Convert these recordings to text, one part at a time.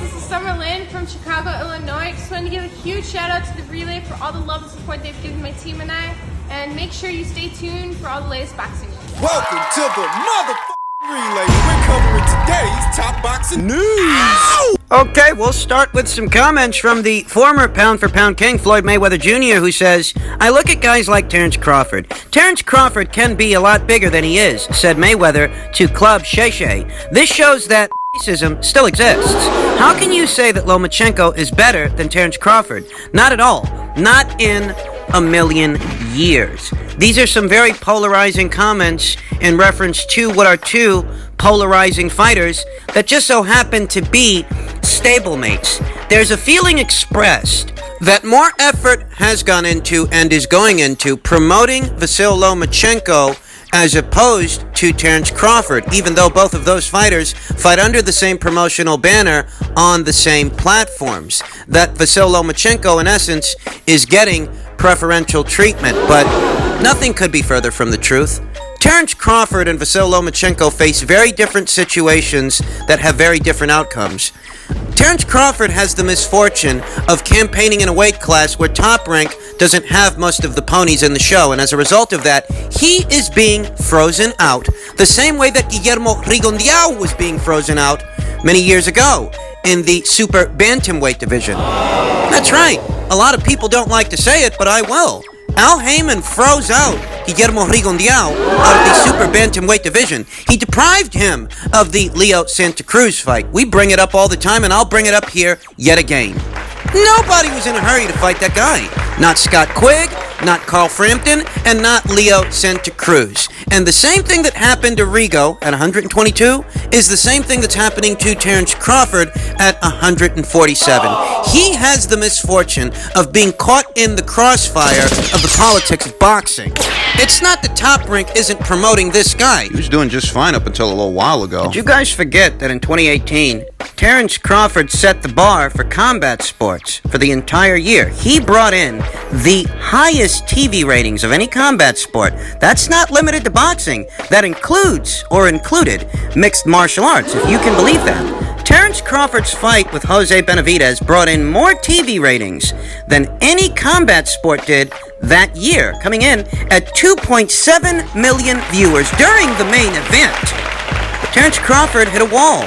this is Summer Lynn from Chicago, Illinois. Just wanted to give a huge shout out to the Relay for all the love and support they've given my team and I. And make sure you stay tuned for all the latest boxing news. Welcome to the motherfucking Relay. We're covering today's top boxing news. Ow! Okay, we'll start with some comments from the former pound-for-pound king, Floyd Mayweather Jr., who says, I look at guys like Terence Crawford. Terence Crawford can be a lot bigger than he is, said Mayweather to Club Shay Shay. This shows that racism still exists. How can you say that Lomachenko is better than Terence Crawford? Not at all. Not in a million years. These are some very polarizing comments in reference to what are two polarizing fighters that just so happen to be stablemates. There's a feeling expressed that more effort has gone into and is going into promoting Vasyl Lomachenko as opposed to Terence Crawford, even though both of those fighters fight under the same promotional banner on the same platforms. That Vasyl Lomachenko, in essence, is getting preferential treatment, but nothing could be further from the truth. Terence Crawford and Vasyl Lomachenko face very different situations that have very different outcomes. Terence Crawford has the misfortune of campaigning in a weight class where Top Rank doesn't have most of the ponies in the show, and as a result of that, he is being frozen out the same way that Guillermo Rigondeaux was being frozen out many years ago in the super bantamweight division. That's right. A lot of people don't like to say it, but I will. Al Heyman froze out Guillermo Rigondeaux out of the super bantamweight division. He deprived him of the Leo Santa Cruz fight. We bring it up all the time, and I'll bring it up here yet again. Nobody was in a hurry to fight that guy. Not Scott Quigg, not Carl Frampton, and not Leo Santa Cruz. And the same thing that happened to Rigo at 122 is the same thing that's happening to Terence Crawford at 147. He has the misfortune of being caught in the crossfire of the politics of boxing. It's not that Top Rank isn't promoting this guy. He was doing just fine up until a little while ago. Did you guys forget that in 2018, Terence Crawford set the bar for combat sports for the entire year? He brought in the highest TV ratings of any combat sport. That's not limited to boxing. That includes, or included, mixed martial arts, if you can believe that. Terence Crawford's fight with Jose Benavidez brought in more TV ratings than any combat sport did that year, coming in at 2.7 million viewers during the main event. But Terence Crawford hit a wall.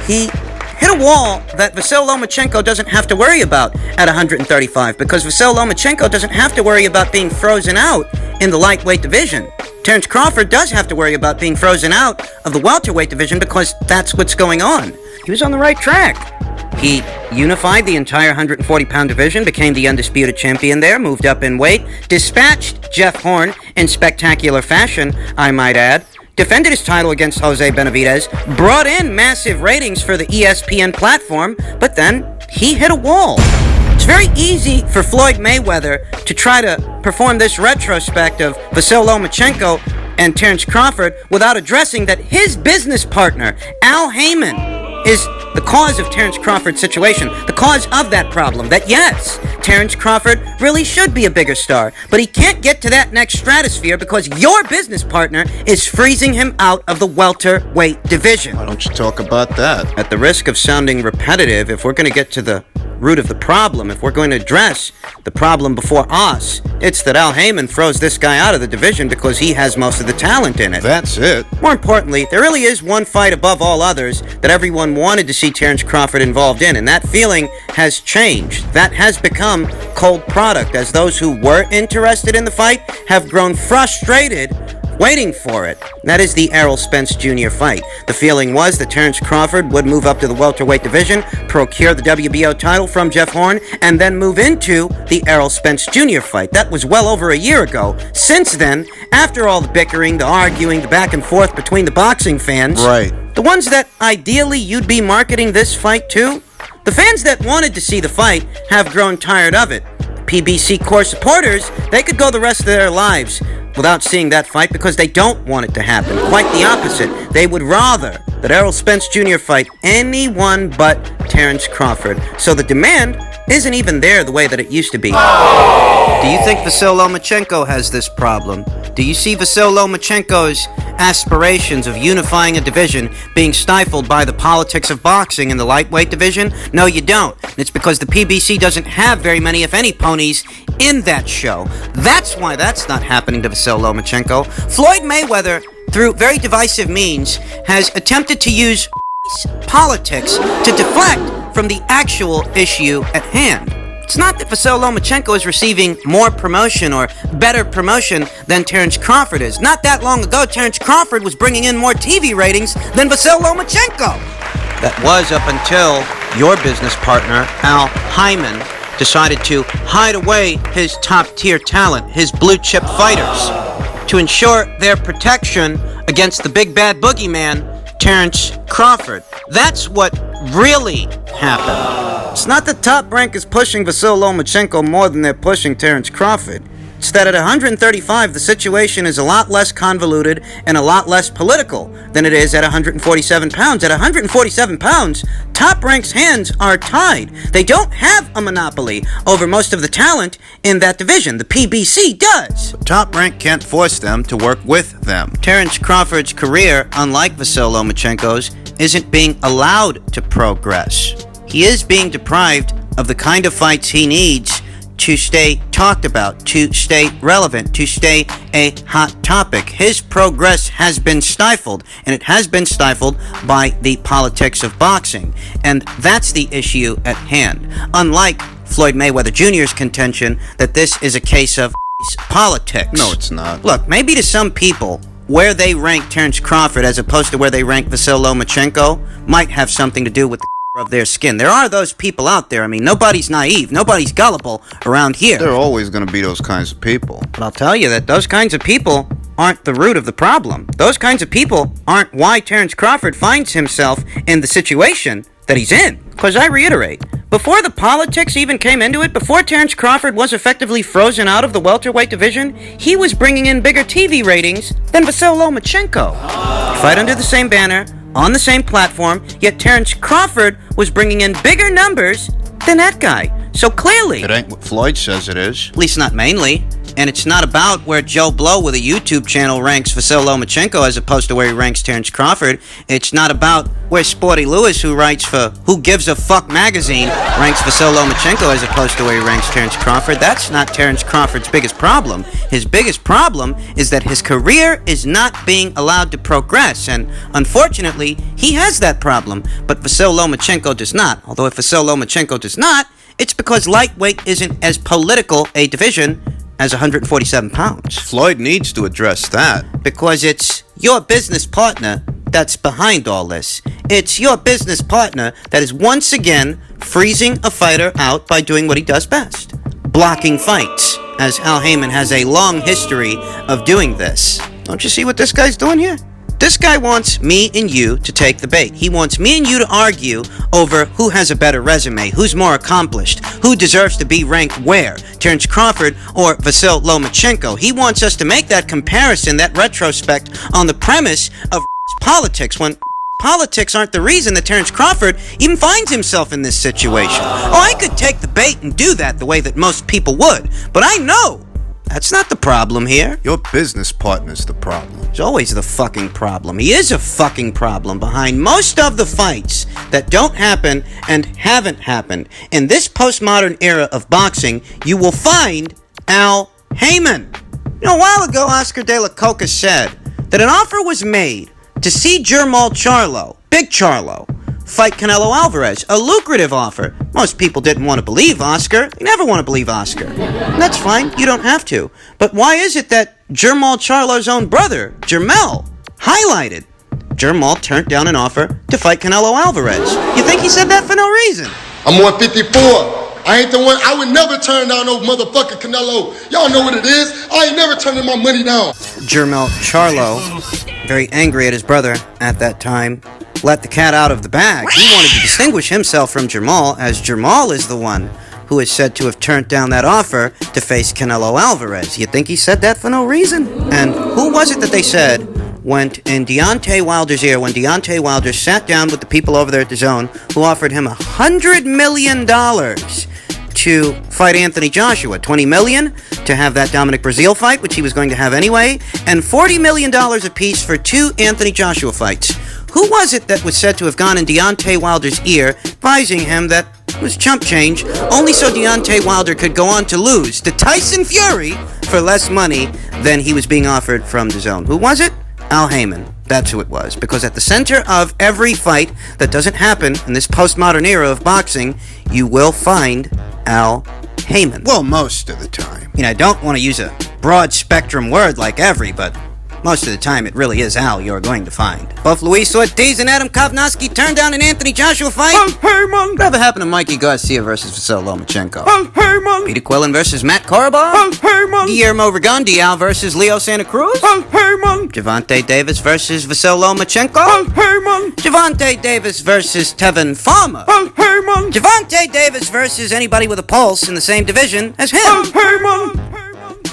He hit a wall that Vasyl Lomachenko doesn't have to worry about at 135, because Vasyl Lomachenko doesn't have to worry about being frozen out in the lightweight division. Terence Crawford does have to worry about being frozen out of the welterweight division because that's what's going on. He was on the right track. He unified the entire 140-pound division, became the undisputed champion there, moved up in weight, dispatched Jeff Horn in spectacular fashion, I might add, defended his title against Jose Benavidez, brought in massive ratings for the ESPN platform, but then he hit a wall. It's very easy for Floyd Mayweather to try to perform this retrospect of Vasyl Lomachenko and Terence Crawford without addressing that his business partner, Al Heyman, is the cause of Terence Crawford's situation, the cause of that problem, that yes, Terence Crawford really should be a bigger star, but he can't get to that next stratosphere because your business partner is freezing him out of the welterweight division. Why don't you talk about that? At the risk of sounding repetitive, if we're going to get to the root of the problem, if we're going to address the problem before us, it's that Al Heyman throws this guy out of the division because he has most of the talent in it. That's it. More importantly, there really is one fight above all others that everyone wanted to see Terence Crawford involved in, and that feeling has changed. That has become cold product, as those who were interested in the fight have grown frustrated waiting for it. That is the Errol Spence Jr. fight. The feeling was that Terence Crawford would move up to the welterweight division, procure the WBO title from Jeff Horn, and then move into the Errol Spence Jr. fight. That was well over a year ago. Since then, after all the bickering, the arguing, the back and forth between the boxing fans, right, the ones that ideally you'd be marketing this fight to, the fans that wanted to see the fight have grown tired of it. PBC core supporters, they could go the rest of their lives without seeing that fight because they don't want it to happen. Quite the opposite. They would rather that Errol Spence Jr. fight anyone but Terence Crawford. So the demand isn't even there the way that it used to be. Do you think Vasyl Lomachenko has this problem? Do you see Vasyl Lomachenko's aspirations of unifying a division being stifled by the politics of boxing in the lightweight division? No, you don't. It's because the PBC doesn't have very many, if any, ponies in that show. That's why that's not happening to Vasyl Lomachenko. Floyd Mayweather, through very divisive means, has attempted to use politics to deflect from the actual issue at hand. It's not that Vasyl Lomachenko is receiving more promotion or better promotion than Terence Crawford is. Not that long ago, Terence Crawford was bringing in more TV ratings than Vasyl Lomachenko. That was up until your business partner, Al Hyman, decided to hide away his top-tier talent, his blue-chip fighters, to ensure their protection against the big bad boogeyman, Terence Crawford. That's what really happened. It's not that Top Rank is pushing Vasyl Lomachenko more than they're pushing Terence Crawford. It's that at 135, the situation is a lot less convoluted and a lot less political than it is at 147 pounds. At 147 pounds, Top Rank's hands are tied. They don't have a monopoly over most of the talent in that division. The PBC does. But Top Rank can't force them to work with them. Terence Crawford's career, unlike Vasyl Lomachenko's, isn't being allowed to progress. He is being deprived of the kind of fights he needs to stay talked about, to stay relevant, to stay a hot topic. His progress has been stifled, and it has been stifled by the politics of boxing. And that's the issue at hand. Unlike Floyd Mayweather Jr.'s contention that this is a case of politics. No, it's not. Look, maybe to some people, where they rank Terence Crawford as opposed to where they rank Vasyl Lomachenko might have something to do with the of their skin. There are those people out there. I mean, nobody's naive. Nobody's gullible around here. There are always going to be those kinds of people. But I'll tell you that those kinds of people aren't the root of the problem. Those kinds of people aren't why Terence Crawford finds himself in the situation that he's in. Because I reiterate, before the politics even came into it, before Terence Crawford was effectively frozen out of the welterweight division, he was bringing in bigger TV ratings than Vasyl Lomachenko. Fight under the same banner, on the same platform, yet Terence Crawford was bringing in bigger numbers than that guy. So clearly, It ain't what Floyd says it is. at least not mainly, and it's not about where Joe Blow with a YouTube channel ranks Vasyl Lomachenko as opposed to where he ranks Terence Crawford. It's not about where Sporty Lewis, who writes for Who Gives a Fuck magazine, ranks Vasyl Lomachenko as opposed to where he ranks Terence Crawford. That's not Terence Crawford's biggest problem. His biggest problem is that his career is not being allowed to progress, and unfortunately, he has that problem, but Vasyl Lomachenko does not. Although if Vasyl Lomachenko does not, it's because lightweight isn't as political a division as 147 pounds. Floyd needs to address that. Because it's your business partner that's behind all this. It's your business partner that is once again freezing a fighter out by doing what he does best. Blocking fights, as Al Heyman has a long history of doing this. Don't you see what this guy's doing here? This guy wants me and you to take the bait. He wants me and you to argue over who has a better resume, who's more accomplished, who deserves to be ranked where, Terence Crawford or Vasyl Lomachenko. He wants us to make that comparison, that retrospect, on the premise of politics, when politics aren't the reason that Terence Crawford even finds himself in this situation. Oh, I could take the bait and do that the way that most people would, but I know that's not the problem here. Your business partner's the problem. It's always the fucking problem. He is a fucking problem behind most of the fights that don't happen and haven't happened. In this postmodern era of boxing, you will find Al Heyman. You know, a while ago, Oscar De La Hoya said that an offer was made to see Charlo, Big Charlo, fight Canelo Alvarez. A lucrative offer. Most people didn't want to believe Oscar. You never want to believe Oscar. And that's fine. You don't have to. But why is it that Charlo's own brother, Germa, highlighted? Germa turned down an offer to fight Canelo Alvarez. You think he said that for no reason? I'm 154. I ain't the one. I would never turn down no motherfucking Canelo. Y'all know what it is. I ain't never turning my money down. Charlo, very angry at his brother at that time, let the cat out of the bag. He wanted to distinguish himself from Germa, as Germa is the one who is said to have turned down that offer to face Canelo Alvarez. You think he said that for no reason? And who was it that they said went in Deontay Wilder's ear when Deontay Wilder sat down with the people over there at the Zone who offered him $100 million to fight Anthony Joshua, $20 million to have that Dominic Breazeale fight, which he was going to have anyway, and $40 million apiece for 2 Anthony Joshua fights. Who was it that was said to have gone in Deontay Wilder's ear, advising him that it was chump change, only so Deontay Wilder could go on to lose to Tyson Fury for less money than he was being offered from the Zone? Who was it? Al Heyman. That's who it was. Because at the center of every fight that doesn't happen in this postmodern era of boxing, you will find Al Heyman. Well, most of the time. I don't want to use a broad spectrum word like every, but most of the time it really is Al you're going to find. Both Luis Ortiz and Adam Kovnowski turned down an Anthony Joshua fight. Al Heyman. Whatever happened to Mikey Garcia versus Vasily Lomachenko? Al Heyman. Peter Quillen versus Matt Korobov? Al Heyman. Guillermo Rigondeaux versus Leo Santa Cruz? Al Heyman. Javante Davis versus Vasily Lomachenko? Al Heyman. Javante Davis versus Tevin Farmer? Al Heyman. Javante Davis versus anybody with a pulse in the same division as him? Al Heyman.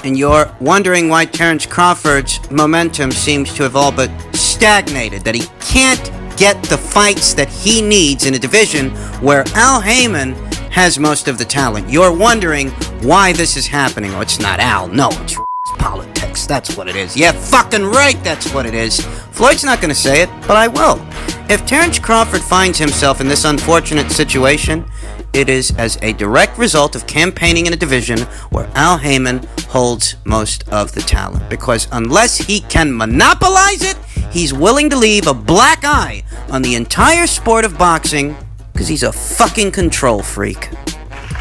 And you're wondering why Terence Crawford's momentum seems to have all but stagnated, that he can't get the fights that he needs in a division where Al Heyman has most of the talent. You're wondering why this is happening. Oh, it's not Al. No, it's politics. That's what it is. Yeah, fucking right, that's what it is. Floyd's not going to say it, but I will. If Terence Crawford finds himself in this unfortunate situation, it is as a direct result of campaigning in a division where Al Heyman holds most of the talent. Because unless he can monopolize it, he's willing to leave a black eye on the entire sport of boxing because he's a fucking control freak.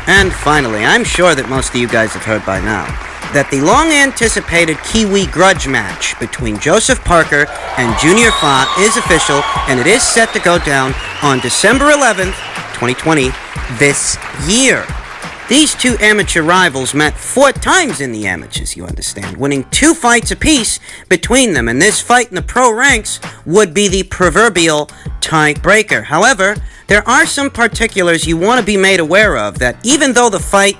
And finally, I'm sure that most of you guys have heard by now that the long-anticipated Kiwi grudge match between Joseph Parker and Junior Fa is official, and it is set to go down on December 11th, 2020, this year. These two amateur rivals met 4 times in the amateurs, you understand, winning 2 fights apiece between them, and this fight in the pro ranks would be the proverbial tiebreaker. However, there are some particulars you want to be made aware of, that even though the fight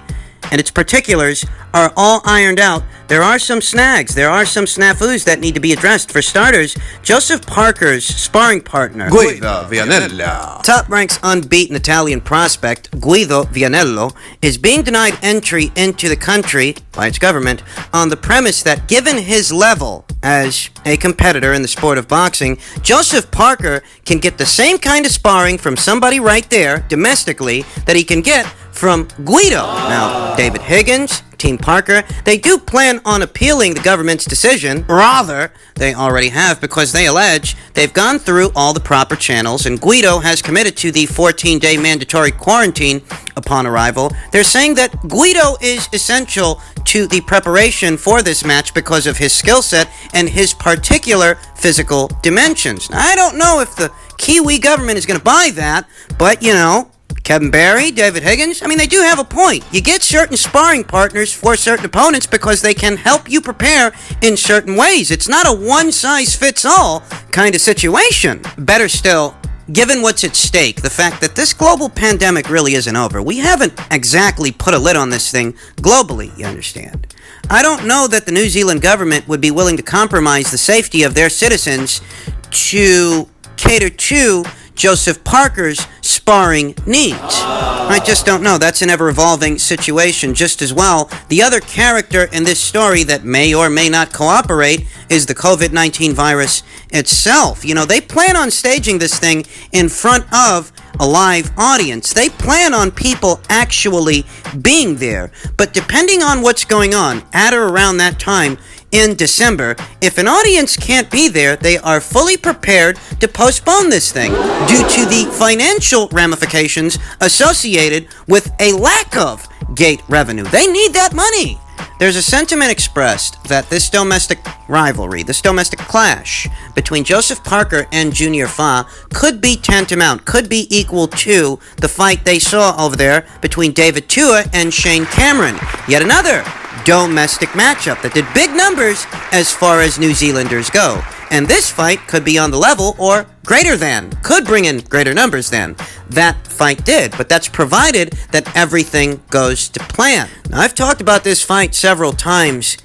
and its particulars are all ironed out, there are some snags, there are some snafus that need to be addressed. For starters, Joseph Parker's sparring partner, Guido Vianello. top-ranks unbeaten Italian prospect Guido Vianello, is being denied entry into the country by its government on the premise that given his level as a competitor in the sport of boxing, Joseph Parker can get the same kind of sparring from somebody right there, domestically, that he can get from Guido. Now, David Higgins, Team Parker, they do plan on appealing the government's decision. Rather, they already have, because they allege they've gone through all the proper channels and Guido has committed to the 14-day mandatory quarantine upon arrival. They're saying that Guido is essential to the preparation for this match because of his skill set and his particular physical dimensions. Now, I don't know if the Kiwi government is going to buy that, but, Kevin Barry, David Higgins, they do have a point. You get certain sparring partners for certain opponents because they can help you prepare in certain ways. It's not a one-size-fits-all kind of situation. Better still, given what's at stake, the fact that this global pandemic really isn't over, we haven't exactly put a lid on this thing globally, you understand. I don't know that the New Zealand government would be willing to compromise the safety of their citizens to cater to Joseph Parker's sparring needs. I just don't know. That's an ever-evolving situation. Just as well, the other character in this story that may or may not cooperate is the COVID-19 virus itself. They plan on staging this thing in front of a live audience. They plan on people actually being there. But depending on what's going on at or around that time, in December, if an audience can't be there, they are fully prepared to postpone this thing due to the financial ramifications associated with a lack of gate revenue. They need that money. There's a sentiment expressed that this domestic rivalry, this domestic clash between Joseph Parker and Junior Fa could be tantamount, could be equal to the fight they saw over there between David Tua and Shane Cameron. Yet another domestic matchup that did big numbers as far as New Zealanders go. And this fight could be on the level or greater than, could bring in greater numbers than that fight did. But that's provided that everything goes to plan. Now, I've talked about this fight several times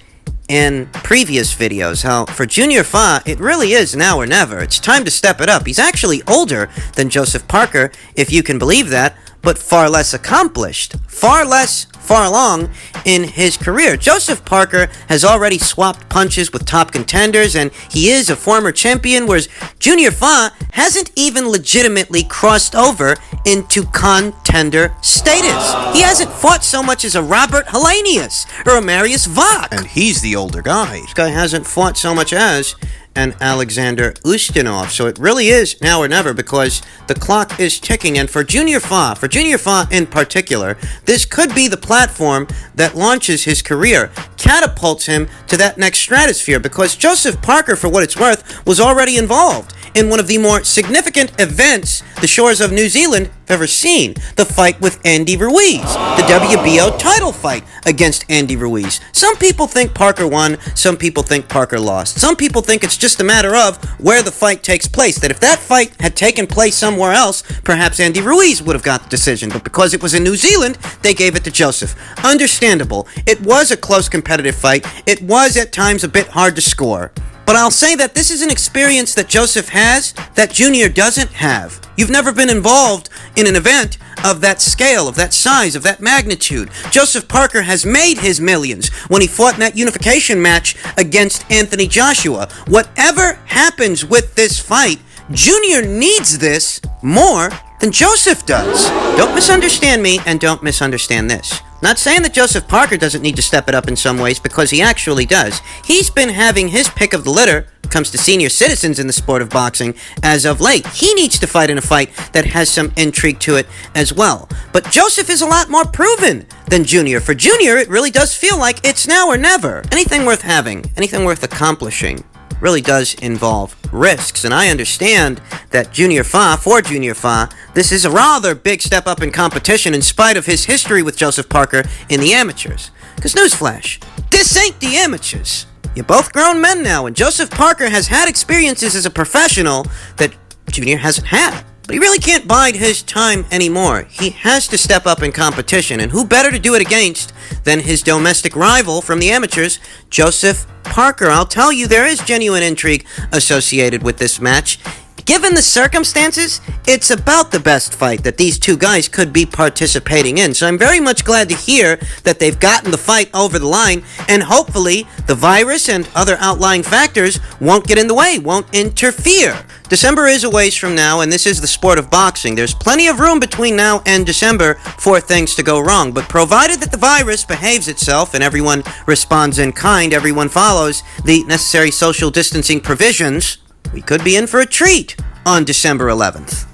in previous videos how for Junior Fa, it really is now or never. It's time to step it up. He's actually older than Joseph Parker, if you can believe that, but far less accomplished, far along in his career. Joseph Parker has already swapped punches with top contenders, and he is a former champion, whereas Junior Fa hasn't even legitimately crossed over into contender status. He hasn't fought so much as a Robert Helenius or a Marius Vach. And he's the older guy. This guy hasn't fought so much as an Alexander Ustinov. So it really is now or never, because the clock is ticking. And for Junior Fa in particular, this could be the platform that launches his career, catapults him to that next stratosphere, because Joseph Parker, for what it's worth, was already involved in one of the more significant events the shores of New Zealand have ever seen, the fight with Andy Ruiz, the WBO title fight against Andy Ruiz. Some people think Parker won, some people think Parker lost. Some people think it's just a matter of where the fight takes place, that if that fight had taken place somewhere else, perhaps Andy Ruiz would have got the decision, but because it was in New Zealand, they gave it to Joseph. Understandable. It was a close competitive fight. It was at times a bit hard to score. But I'll say that this is an experience that Joseph has that Junior doesn't have. You've never been involved in an event of that scale, of that size, of that magnitude. Joseph Parker has made his millions when he fought in that unification match against Anthony Joshua. Whatever happens with this fight, Junior needs this more than Joseph does. Don't misunderstand me, and don't misunderstand this. Not saying that Joseph Parker doesn't need to step it up in some ways, because he actually does. He's been having his pick of the litter when it comes to senior citizens in the sport of boxing as of late. He needs to fight in a fight that has some intrigue to it as well. But Joseph is a lot more proven than Junior. For Junior, it really does feel like it's now or never. Anything worth having, anything worth accomplishing, really does involve risks, and I understand that for Junior Fa, this is a rather big step up in competition in spite of his history with Joseph Parker in the amateurs. Because newsflash, this ain't the amateurs. You're both grown men now, and Joseph Parker has had experiences as a professional that Junior hasn't had. But he really can't bide his time anymore. He has to step up in competition, and who better to do it against than his domestic rival from the amateurs, Joseph Parker. I'll tell you, there is genuine intrigue associated with this match. Given the circumstances, it's about the best fight that these two guys could be participating in. So I'm very much glad to hear that they've gotten the fight over the line, and hopefully the virus and other outlying factors won't get in the way, won't interfere. December is a ways from now, and this is the sport of boxing. There's plenty of room between now and December for things to go wrong, but provided that the virus behaves itself and everyone responds in kind, everyone follows the necessary social distancing provisions, we could be in for a treat on December 11th.